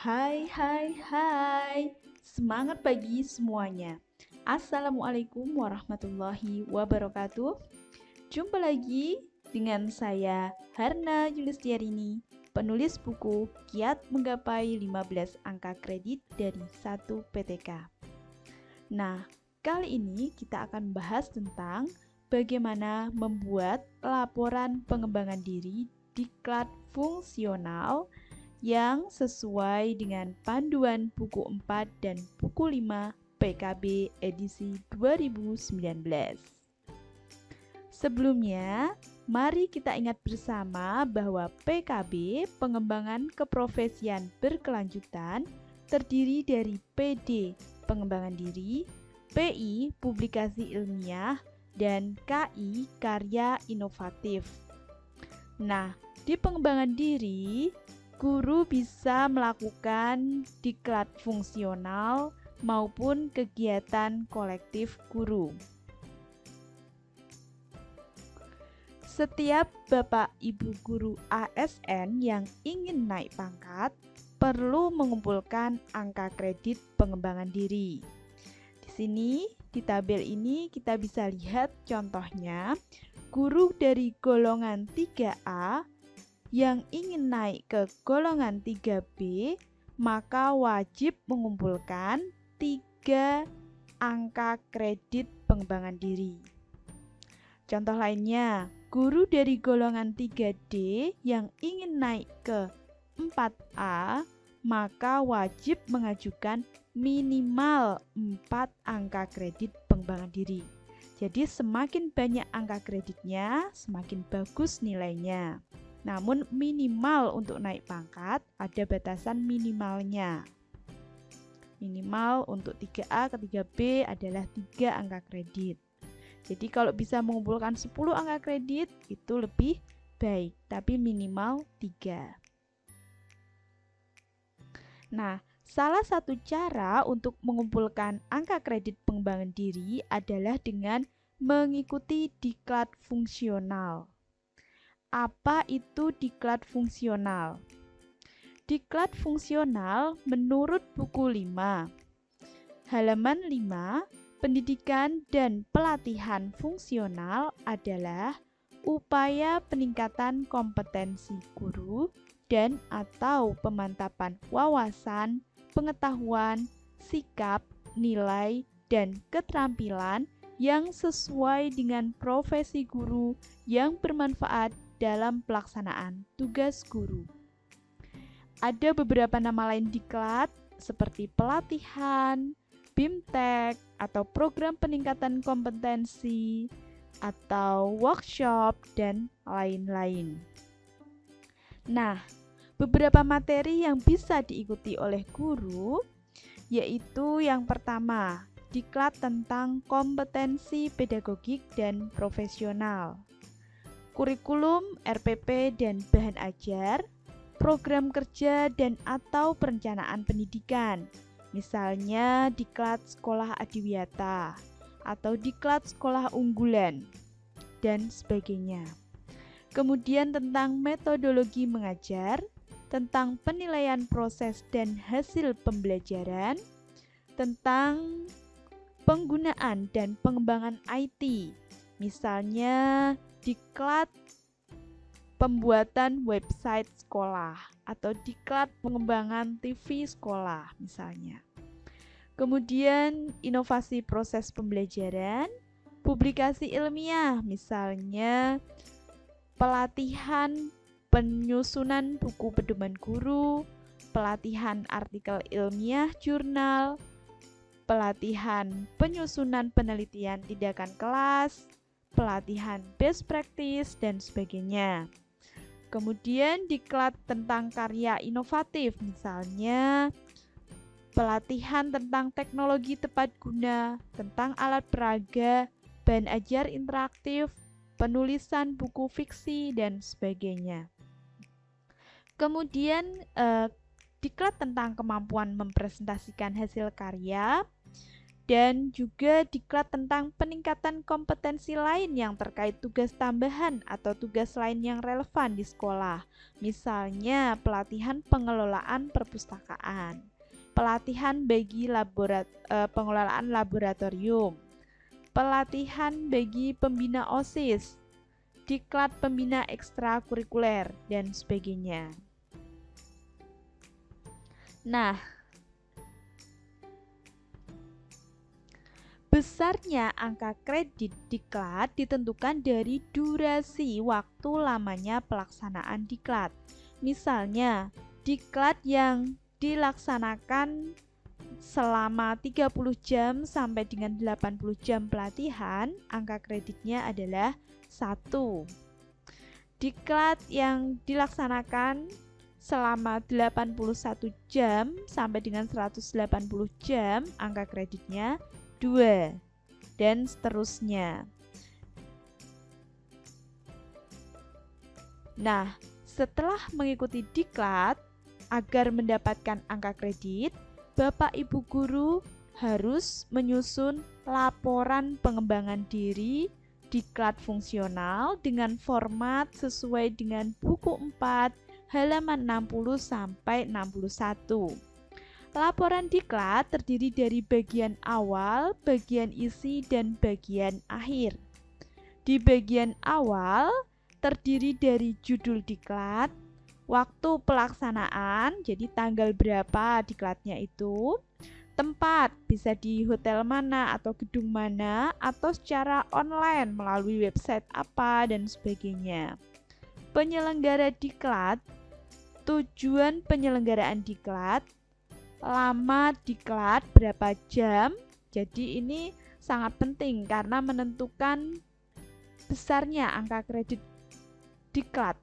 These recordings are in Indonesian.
Hai, hai, hai. Semangat pagi semuanya. Assalamualaikum warahmatullahi wabarakatuh. Jumpa lagi dengan saya Harna Yulistiarini, penulis buku Kiat Menggapai 15 Angka Kredit dari 1 PTK. Nah, kali ini kita akan bahas tentang bagaimana membuat laporan pengembangan diri diklat fungsional yang sesuai dengan panduan buku 4 dan buku 5 PKB edisi 2019. Sebelumnya, mari kita ingat bersama bahwa PKB, pengembangan keprofesian berkelanjutan, terdiri dari PD, pengembangan diri, PI, publikasi ilmiah, dan KI, karya inovatif. Nah, di pengembangan diri, guru bisa melakukan diklat fungsional maupun kegiatan kolektif guru. Setiap Bapak Ibu guru ASN yang ingin naik pangkat perlu mengumpulkan angka kredit pengembangan diri. Di sini, di tabel ini kita bisa lihat contohnya, guru dari golongan 3A yang ingin naik ke golongan 3B, maka wajib mengumpulkan 3 angka kredit pengembangan diri. Contoh lainnya, guru dari golongan 3D yang ingin naik ke 4A, maka wajib mengajukan minimal 4 angka kredit pengembangan diri. Jadi semakin banyak angka kreditnya, semakin bagus nilainya. Namun minimal untuk naik pangkat ada batasan minimalnya. Minimal untuk 3A ke 3B adalah 3 angka kredit. Jadi kalau bisa mengumpulkan 10 angka kredit itu lebih baik, tapi minimal 3. Nah, salah satu cara untuk mengumpulkan angka kredit pengembangan diri adalah dengan mengikuti diklat fungsional. Apa itu diklat fungsional? Diklat fungsional menurut buku 5, halaman 5, pendidikan dan pelatihan fungsional adalah upaya peningkatan kompetensi guru dan atau pemantapan wawasan, pengetahuan, sikap, nilai, dan keterampilan yang sesuai dengan profesi guru yang bermanfaat dalam pelaksanaan tugas guru. Ada beberapa nama lain diklat seperti pelatihan, BIMTEK, atau program peningkatan kompetensi, atau workshop, dan lain-lain. Nah, beberapa materi yang bisa diikuti oleh guru yaitu yang pertama, diklat tentang kompetensi pedagogik dan profesional, kurikulum, RPP, dan bahan ajar, program kerja dan atau perencanaan pendidikan, misalnya diklat sekolah adiwiyata atau diklat sekolah unggulan, dan sebagainya. Kemudian tentang metodologi mengajar, tentang penilaian proses dan hasil pembelajaran, tentang penggunaan dan pengembangan IT, misalnya diklat pembuatan website sekolah atau diklat pengembangan TV sekolah misalnya. Kemudian inovasi proses pembelajaran, publikasi ilmiah misalnya pelatihan penyusunan buku pedoman guru, pelatihan artikel ilmiah jurnal, pelatihan penyusunan penelitian tindakan kelas, pelatihan best practice, dan sebagainya. Kemudian diklat tentang karya inovatif, misalnya pelatihan tentang teknologi tepat guna, tentang alat peraga, bahan ajar interaktif, penulisan buku fiksi, dan sebagainya. Kemudian diklat tentang kemampuan mempresentasikan hasil karya, dan juga diklat tentang peningkatan kompetensi lain yang terkait tugas tambahan atau tugas lain yang relevan di sekolah. Misalnya pelatihan pengelolaan perpustakaan, pelatihan bagi pengelolaan laboratorium, pelatihan bagi pembina OSIS, diklat pembina ekstrakurikuler, dan sebagainya. Nah, besarnya angka kredit diklat ditentukan dari durasi waktu lamanya pelaksanaan diklat. Misalnya, diklat yang dilaksanakan selama 30 jam sampai dengan 80 jam pelatihan, angka kreditnya adalah 1. Diklat yang dilaksanakan selama 81 jam sampai dengan 180 jam, angka kreditnya 2, dan seterusnya. Nah, setelah mengikuti diklat, agar mendapatkan angka kredit, Bapak Ibu Guru harus menyusun laporan pengembangan diri diklat fungsional dengan format sesuai dengan buku 4, halaman 60 sampai 61. Laporan diklat terdiri dari bagian awal, bagian isi, dan bagian akhir. Di bagian awal terdiri dari judul diklat, waktu pelaksanaan, jadi tanggal berapa diklatnya itu, tempat, bisa di hotel mana atau gedung mana, atau secara online melalui website apa, dan sebagainya. Penyelenggara diklat, tujuan penyelenggaraan diklat, lama diklat berapa jam. Jadi ini sangat penting karena menentukan besarnya angka kredit diklat.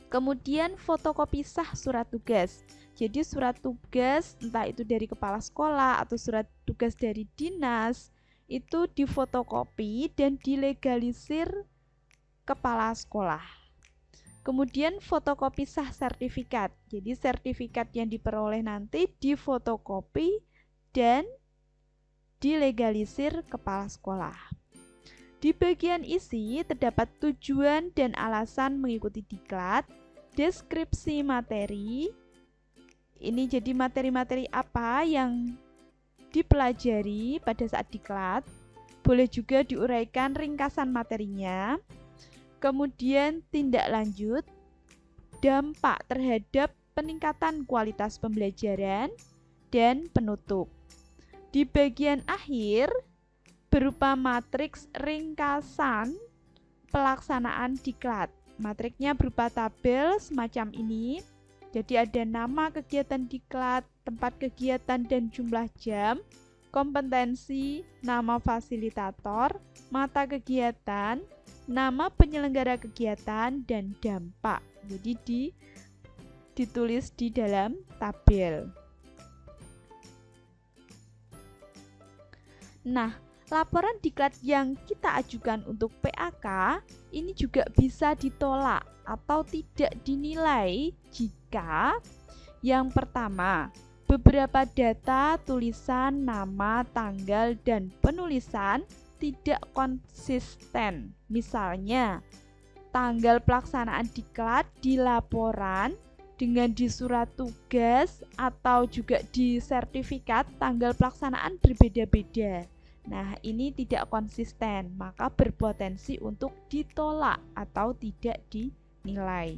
Kemudian fotokopi sah surat tugas. Jadi surat tugas entah itu dari kepala sekolah atau surat tugas dari dinas itu difotokopi dan dilegalisir kepala sekolah. Kemudian fotokopi sah sertifikat. Jadi sertifikat yang diperoleh nanti difotokopi dan dilegalisir kepala sekolah. Di bagian isi terdapat tujuan dan alasan mengikuti diklat, deskripsi materi. Ini jadi materi-materi apa yang dipelajari pada saat diklat. Boleh juga diuraikan ringkasan materinya. Kemudian tindak lanjut, dampak terhadap peningkatan kualitas pembelajaran, dan penutup. Di bagian akhir berupa matriks ringkasan pelaksanaan diklat. Matriknya berupa tabel semacam ini. Jadi ada nama kegiatan diklat, tempat kegiatan dan jumlah jam, kompetensi, nama fasilitator, mata kegiatan, nama penyelenggara kegiatan, dan dampak. Jadi ditulis di dalam tabel. Nah, laporan diklat yang kita ajukan untuk PAK ini juga bisa ditolak atau tidak dinilai jika yang pertama, beberapa data, tulisan, nama, tanggal, dan penulisan tidak konsisten. Misalnya, tanggal pelaksanaan diklat di laporan dengan di surat tugas atau juga di sertifikat tanggal pelaksanaan berbeda-beda. Nah, ini tidak konsisten, maka berpotensi untuk ditolak atau tidak dinilai.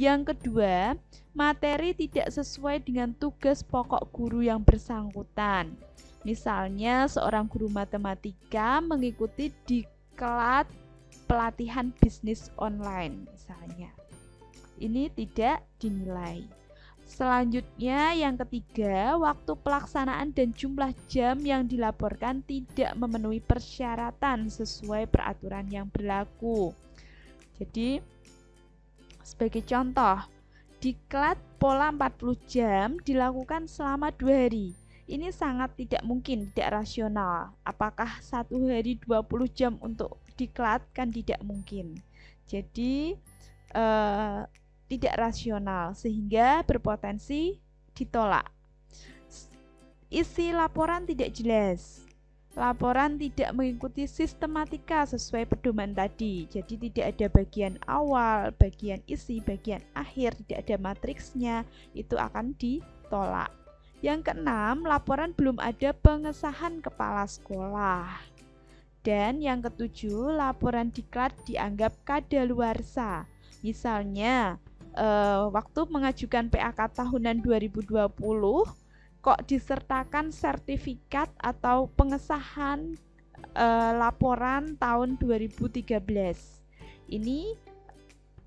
Yang kedua, materi tidak sesuai dengan tugas pokok guru yang bersangkutan. Misalnya, seorang guru matematika mengikuti diklat pelatihan bisnis online, misalnya. Ini tidak dinilai. Selanjutnya, yang ketiga, waktu pelaksanaan dan jumlah jam yang dilaporkan tidak memenuhi persyaratan sesuai peraturan yang berlaku. Jadi, sebagai contoh, diklat pola 40 jam dilakukan selama 2 hari. Ini sangat tidak mungkin, tidak rasional. Apakah 1 hari 20 jam untuk diklat? Kan tidak mungkin. Jadi tidak rasional sehingga berpotensi ditolak. Isi laporan tidak jelas. Laporan tidak mengikuti sistematika sesuai pedoman tadi. Jadi tidak ada bagian awal, bagian isi, bagian akhir, tidak ada matriksnya. Itu akan ditolak. Yang keenam, laporan belum ada pengesahan kepala sekolah. Dan yang ketujuh, laporan diklat dianggap kadaluarsa. Misalnya, waktu mengajukan PAK tahunan 2020, kok disertakan sertifikat atau pengesahan laporan tahun 2013. Ini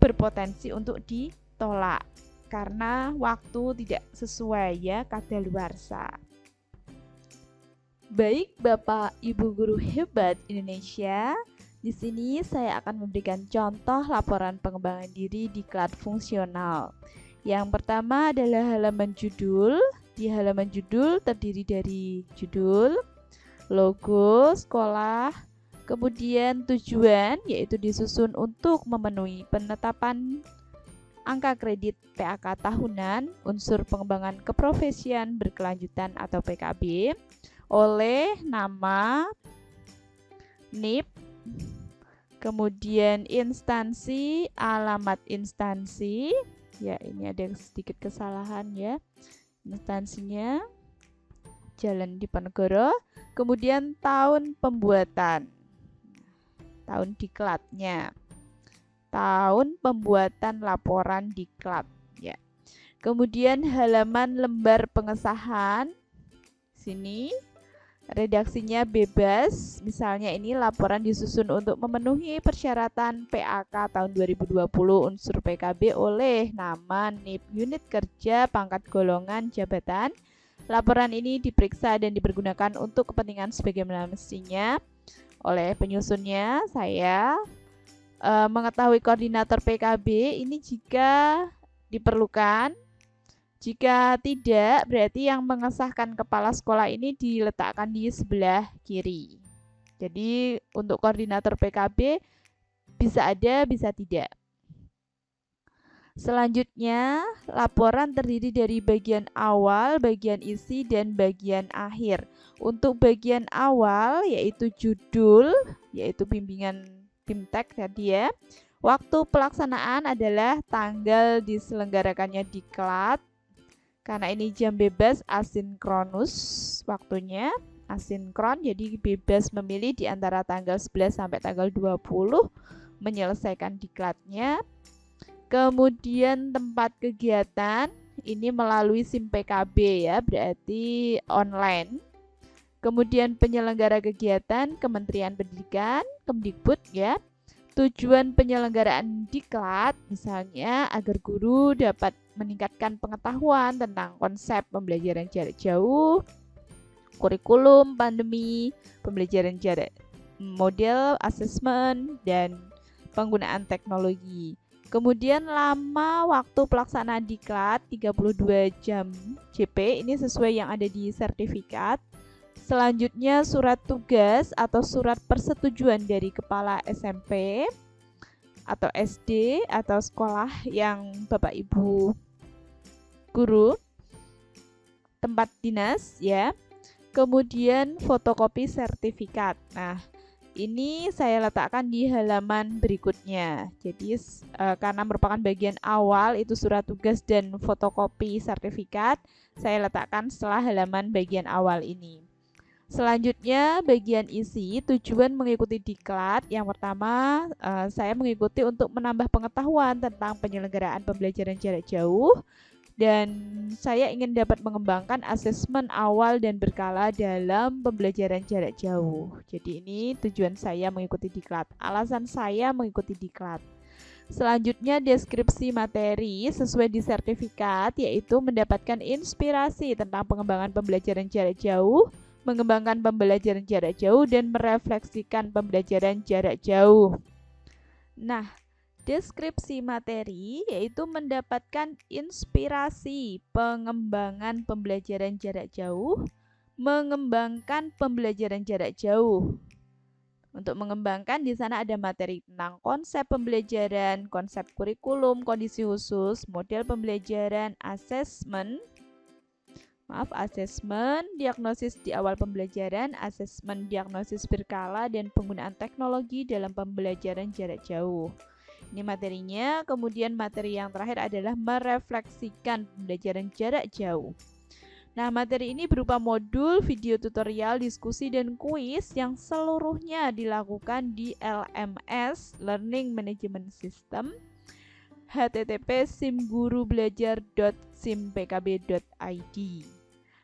berpotensi untuk ditolak karena waktu tidak sesuai ya, kadaluarsa. Baik Bapak Ibu guru hebat Indonesia, di sini saya akan memberikan contoh laporan pengembangan diri diklat fungsional. Yang pertama adalah halaman judul. Di halaman judul terdiri dari judul, logo sekolah, kemudian tujuan yaitu disusun untuk memenuhi penetapan angka kredit PAK tahunan, unsur pengembangan keprofesian berkelanjutan atau PKB, oleh nama, NIP, kemudian instansi, alamat instansi, ya ini ada sedikit kesalahan ya, instansinya Jalan Diponegoro, kemudian tahun pembuatan, tahun diklatnya, tahun pembuatan laporan diklat ya. Kemudian halaman lembar pengesahan, sini redaksinya bebas, misalnya ini laporan disusun untuk memenuhi persyaratan PAK tahun 2020 unsur PKB oleh nama, NIP, unit kerja, pangkat, golongan, jabatan. Laporan ini diperiksa dan dipergunakan untuk kepentingan sebagaimana mestinya. Oleh penyusunnya, saya mengetahui koordinator PKB ini jika diperlukan. Jika tidak, berarti yang mengesahkan kepala sekolah ini diletakkan di sebelah kiri. Jadi untuk koordinator PKB bisa ada, bisa tidak. Selanjutnya, laporan terdiri dari bagian awal, bagian isi, dan bagian akhir. Untuk bagian awal yaitu judul, yaitu bimbingan BIMTEK tadi ya. Waktu pelaksanaan adalah tanggal diselenggarakannya diklat. Karena ini jam bebas asinkronus waktunya, asinkron, jadi bebas memilih di antara tanggal 11 sampai tanggal 20 menyelesaikan diklatnya. Kemudian tempat kegiatan ini melalui SIM PKB ya, berarti online. Kemudian penyelenggara kegiatan Kementerian Pendidikan, Kemdikbud ya. Tujuan penyelenggaraan diklat misalnya agar guru dapat meningkatkan pengetahuan tentang konsep pembelajaran jarak jauh, kurikulum, pandemi, pembelajaran jarak, model, asesmen, dan penggunaan teknologi. Kemudian lama waktu pelaksanaan diklat 32 jam JP, ini sesuai yang ada di sertifikat. Selanjutnya surat tugas atau surat persetujuan dari kepala SMP atau SD atau sekolah yang Bapak Ibu guru, tempat dinas ya. Kemudian fotokopi sertifikat. Nah, ini saya letakkan di halaman berikutnya. Jadi karena merupakan bagian awal itu surat tugas dan fotokopi sertifikat, saya letakkan setelah halaman bagian awal ini. Selanjutnya bagian isi, tujuan mengikuti diklat. Yang pertama saya mengikuti untuk menambah pengetahuan tentang penyelenggaraan pembelajaran jarak jauh, dan saya ingin dapat mengembangkan asesmen awal dan berkala dalam pembelajaran jarak jauh. Jadi ini tujuan saya mengikuti diklat, alasan saya mengikuti diklat. Selanjutnya deskripsi materi sesuai di sertifikat, yaitu mendapatkan inspirasi tentang pengembangan pembelajaran jarak jauh, mengembangkan pembelajaran jarak jauh, dan merefleksikan pembelajaran jarak jauh. Nah, deskripsi materi yaitu mendapatkan inspirasi pengembangan pembelajaran jarak jauh, mengembangkan pembelajaran jarak jauh. Untuk mengembangkan di sana ada materi tentang konsep pembelajaran, konsep kurikulum, kondisi khusus, model pembelajaran, asesmen, asesmen, diagnosis di awal pembelajaran, asesmen diagnosis berkala, dan penggunaan teknologi dalam pembelajaran jarak jauh. Ini materinya. Kemudian materi yang terakhir adalah merefleksikan pembelajaran jarak jauh. Nah, materi ini berupa modul, video tutorial, diskusi, dan kuis yang seluruhnya dilakukan di LMS Learning Management System http://simgurubelajar.simpkb.id.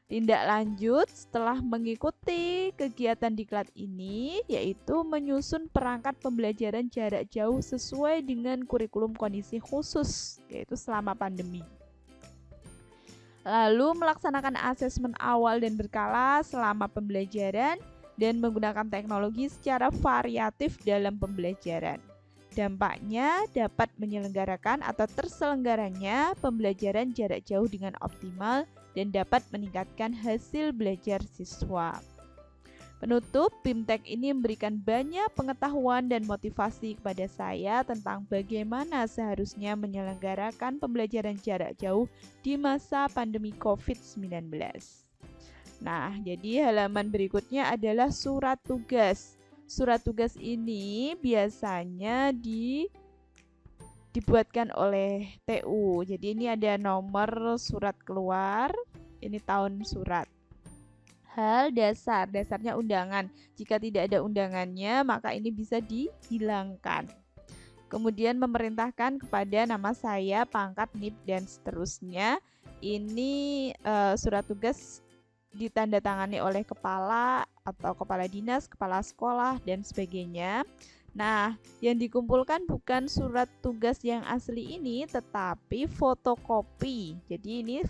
Tindak lanjut setelah mengikuti kegiatan diklat ini yaitu menyusun perangkat pembelajaran jarak jauh sesuai dengan kurikulum kondisi khusus, yaitu selama pandemi. Lalu melaksanakan asesmen awal dan berkala selama pembelajaran dan menggunakan teknologi secara variatif dalam pembelajaran. Dampaknya dapat menyelenggarakan atau terselenggaranya pembelajaran jarak jauh dengan optimal dan dapat meningkatkan hasil belajar siswa. Penutup, BIMTEK ini memberikan banyak pengetahuan dan motivasi kepada saya tentang bagaimana seharusnya menyelenggarakan pembelajaran jarak jauh di masa pandemi COVID-19. Nah, jadi halaman berikutnya adalah surat tugas. Surat tugas ini biasanya dibuatkan oleh TU. Jadi ini ada nomor surat keluar, ini tahun surat. Hal dasar, dasarnya undangan. Jika tidak ada undangannya, maka ini bisa dihilangkan. Kemudian memerintahkan kepada nama saya, pangkat, NIP, dan seterusnya. Ini surat tugas ditandatangani oleh kepala atau kepala dinas, kepala sekolah, dan sebagainya. Nah, yang dikumpulkan bukan surat tugas yang asli ini, tetapi fotokopi. Jadi ini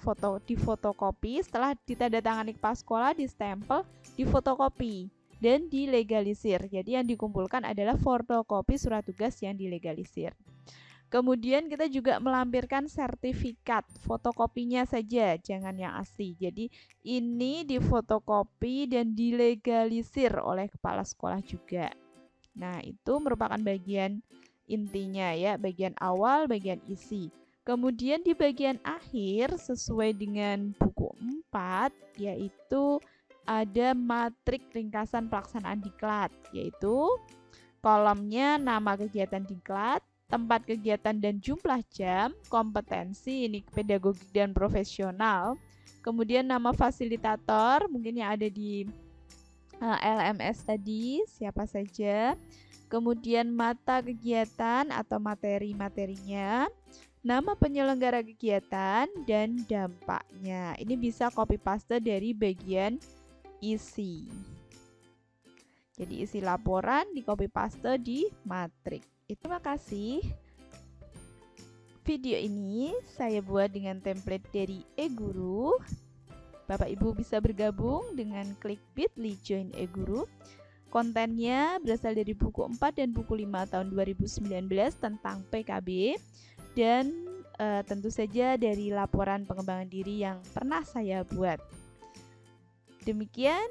difotokopi, setelah ditandatangani kepala sekolah, distempel, difotokopi, dan dilegalisir. Jadi yang dikumpulkan adalah fotokopi surat tugas yang dilegalisir. Kemudian kita juga melampirkan sertifikat, fotokopinya saja, jangan yang asli. Jadi ini difotokopi dan dilegalisir oleh kepala sekolah juga. Nah, itu merupakan bagian intinya ya, bagian awal, bagian isi. Kemudian di bagian akhir sesuai dengan buku 4 yaitu ada matrik ringkasan pelaksanaan diklat, yaitu kolomnya nama kegiatan diklat, tempat kegiatan dan jumlah jam, kompetensi ini pedagogik dan profesional, kemudian nama fasilitator mungkin yang ada di LMS tadi siapa saja, kemudian mata kegiatan atau materi-materinya, nama penyelenggara kegiatan, dan dampaknya. Ini bisa copy paste dari bagian isi. Jadi isi laporan di copy paste di matrik. Terima kasih. Video ini saya buat dengan template dari eGuru. Bapak Ibu bisa bergabung dengan klik bit.ly join eGuru. Kontennya berasal dari buku 4 dan buku 5 tahun 2019 tentang PKB dan tentu saja dari laporan pengembangan diri yang pernah saya buat. Demikian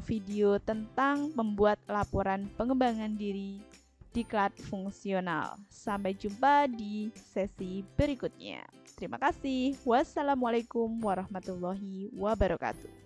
video tentang membuat laporan pengembangan diri diklat fungsional. Sampai jumpa di sesi berikutnya. Terima kasih. Wassalamualaikum warahmatullahi wabarakatuh.